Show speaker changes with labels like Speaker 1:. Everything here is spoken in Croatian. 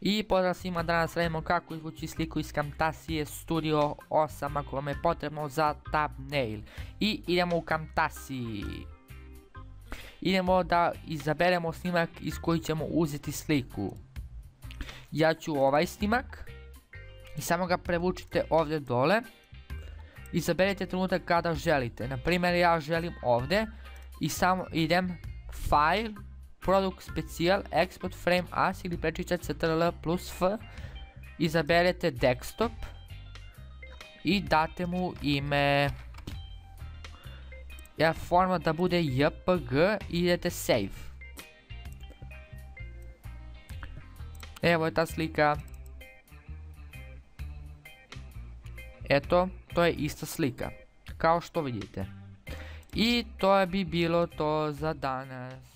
Speaker 1: I pozdrav svima, danas radimo kako izvući sliku iz Camtasia Studio 8 ako vam je potrebno za thumbnail. I idemo u Camtasiji. Idemo da izaberemo snimak iz koji ćemo uzeti sliku. Ja ću ovaj snimak i samo ga prevučite ovdje dole. Izaberite trenutak kada želite. Na primjer, ja želim ovdje i samo idem File, Produkt Special, Export Frame As ili prečičat Ctrl plus F. Izaberete desktop i date mu ime. Format da bude JPG i idete Save. Evo je ta slika. Eto, to je ista slika, kao što vidite. I to bi bilo to za danas.